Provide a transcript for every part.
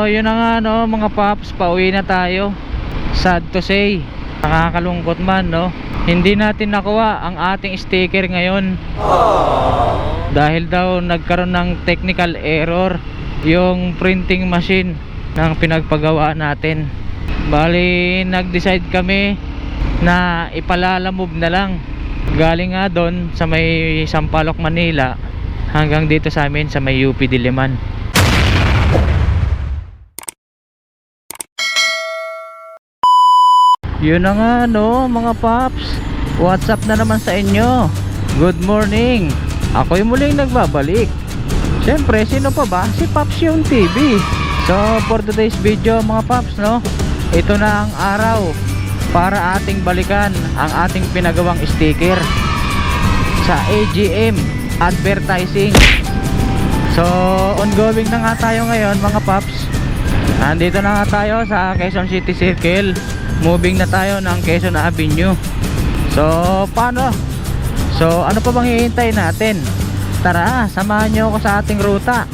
yun na nga no mga paps, pauwi na tayo. Sad to say, nakakalungkot man no, hindi natin nakuha ang ating sticker ngayon. Dahil daw nagkaroon ng technical error yung printing machine ng pinagpagawa natin. Bali nag-decide kami na ipalalamove na lang galing nga doon sa may Sampaloc, Manila hanggang dito sa amin sa may UP Diliman. Yun na nga no mga paps, what's up na naman sa inyo. Good morning, ako'y muling nagbabalik. Siyempre sino pa ba? Si Paps Yung TV. So for today's video mga paps no, ito na ang araw para ating balikan ang ating pinagawang sticker sa AGM advertising. So ongoing na nga tayo ngayon mga paps. Nandito na nga tayo sa Quezon City Circle. Moving na tayo ng Quezon Avenue. So paano? So ano pa bang hihintay natin? Tara, samahan nyo ako sa ating ruta.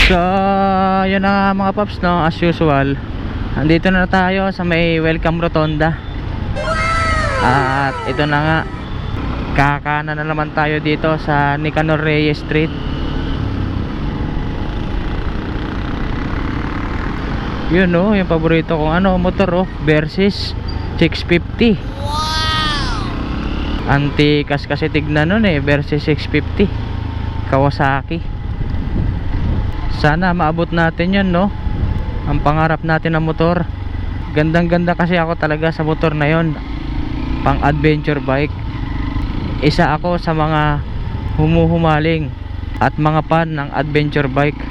So yun na mga paps no, as usual andito na tayo sa may Welcome Rotonda. At ito na nga, kakana na naman tayo dito sa Nicanor Reyes Street. Yun no, yung paborito kong motor Versys 650. Antikas kasi tignan nun Versys 650 Kawasaki. Sana maabot natin yun no, ang pangarap natin na motor. Gandang ganda kasi ako talaga sa motor na yon, pang adventure bike. Isa ako sa mga humuhumaling at mga fan ng adventure bike.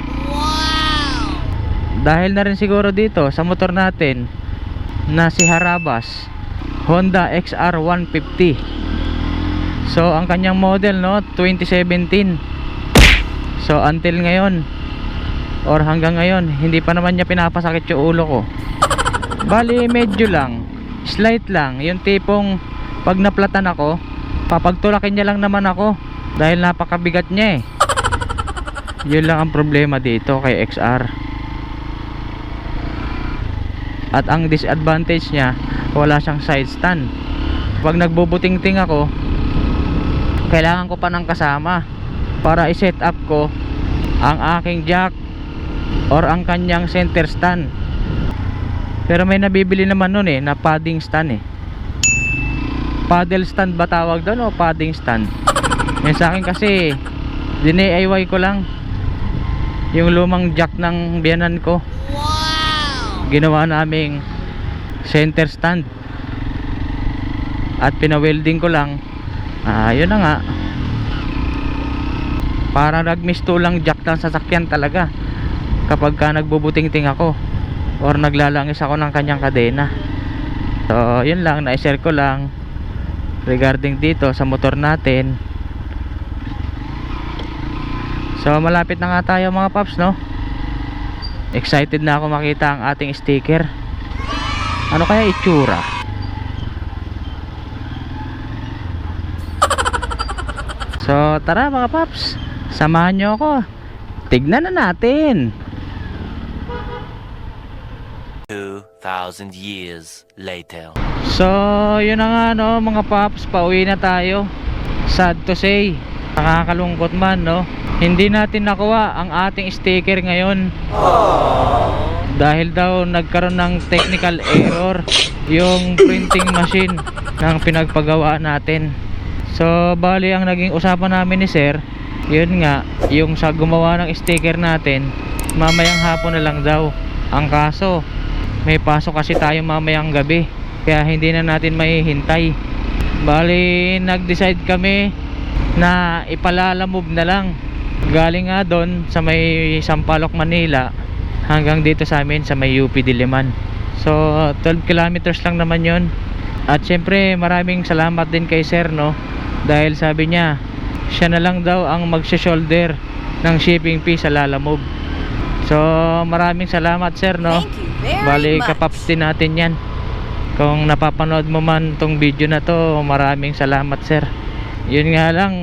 Dahil na rin siguro dito sa motor natin na si Harabas Honda XR 150. So ang kanyang model no 2017. So until ngayon or hanggang ngayon hindi pa naman niya pinapasakit yung ulo ko. Bali medyo lang, slight lang, yung tipong pag naplatan ako papagtulakin niya lang naman ako dahil napakabigat niya yun lang ang problema dito kay XR. At ang disadvantage niya, wala siyang side stand. Pag nagbubuting-ting ako, kailangan ko pa ng kasama para i-set up ko ang aking jack or ang kanyang center stand. Pero may nabibili naman nun na padding stand paddle stand ba tawag doon o padding stand? Yan sa akin kasi DIY ko lang yung lumang jack ng biyanan ko. Ginawa naming center stand at pina-welding ko lang. Yun na nga, para nagmistulang jack ng sasakyan talaga kapag ka nagbubuting-ting ako or naglalangis ako ng kanyang kadena. So yun lang, na-share ko lang regarding dito sa motor natin. So malapit na nga tayo mga paps no. Excited na ako makita ang ating sticker. Ano kaya itsura? So tara mga paps, samahan nyo ako, tignan na natin. 2,000 years later. So yun na nga no mga paps, pauwi na tayo. Sad to say, nakakalungkot man no, hindi natin nakuha ang ating sticker ngayon. Dahil daw nagkaroon ng technical error yung printing machine ng pinagpagawa natin. So bali ang naging usapan namin ni sir, Yun nga, yung sa gumawa ng sticker natin, mamayang hapon na lang daw. Ang kaso, may pasok kasi tayo mamayang gabi, kaya hindi na natin mahihintay. Bali, nag-decide kami na ipalalamove na lang. Galing nga doon sa may Sampaloc, Manila, hanggang dito sa amin sa may UP Diliman. So 12 kilometers lang naman yon. At syempre maraming salamat din kay sir, no, dahil sabi niya siya na lang daw ang magsha-shoulder ng shipping fee sa Lalamove. So maraming salamat sir, no. Thank you very Bali much. kapaps din natin yan. Kung napapanood mo man tong video na to, maraming salamat sir. Yun nga lang,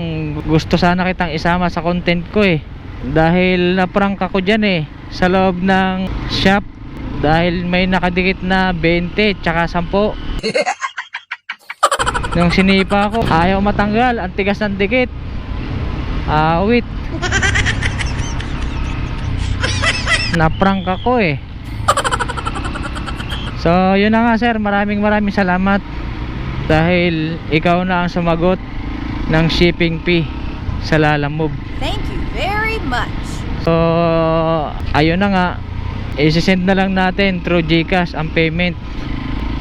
gusto sana kitang isama sa content ko eh, dahil naprank ako dyan eh sa loob ng shop, dahil may nakadikit na 20 tsaka 10. Nung sinipa ko, ayaw matanggal, ang tigas ng dikit. Awit. Naprank ako eh. So yun na nga sir, maraming salamat, dahil ikaw na ang sumagot ng shipping fee sa Lalamove. Thank you very much. So ayun na nga, isi-send na lang natin through GCash ang payment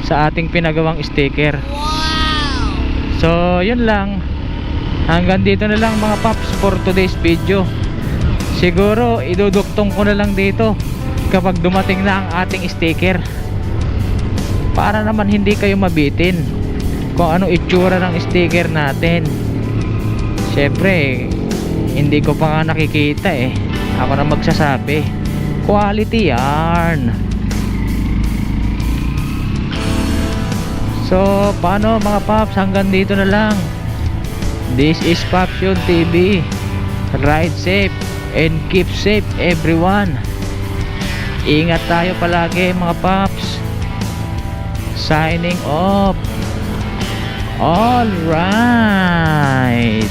sa ating pinagawang sticker. Wow! So yun lang, hanggang dito na lang mga paps for today's video. Siguro iduduktong ko na lang dito kapag dumating na ang ating sticker, para naman hindi kayo mabitin kung anong itsura ng sticker natin. Syempre hindi ko pa nga nakikita eh, ako na magsasabi. Quality yarn. So paano mga paps, hanggang dito na lang. This is Pops Yun TV. Ride safe and keep safe everyone. Ingat tayo palagi mga paps. Signing off. All right.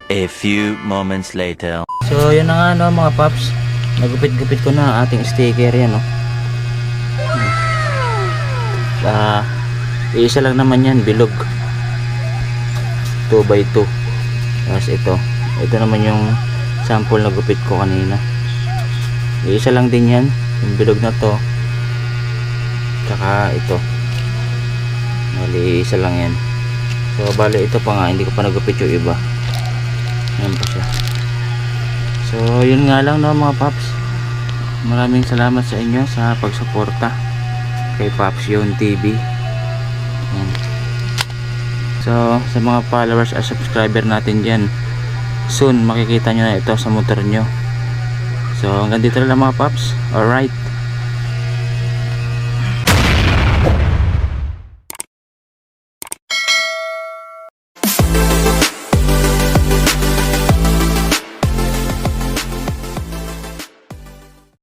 A few moments later. So yun na nga no mga paps, nagupit-gupit ko na ang ating sticker yan, no. Isa lang naman yan, bilog 2x2. Tapos ito naman yung sample na gupit ko kanina. Isa lang din yan, yung bilog na to. Tsaka ito, bali isa lang yan. So bali ito pa nga, hindi ko pa nagupit yung iba. Yan pa siya. So yun nga lang no mga paps, maraming salamat sa inyo sa pagsuporta kay Pops Yun TV. Yan. So sa mga followers at subscriber natin dyan, soon makikita nyo na ito sa motor nyo. So hanggang dito na lang mga paps. Alright.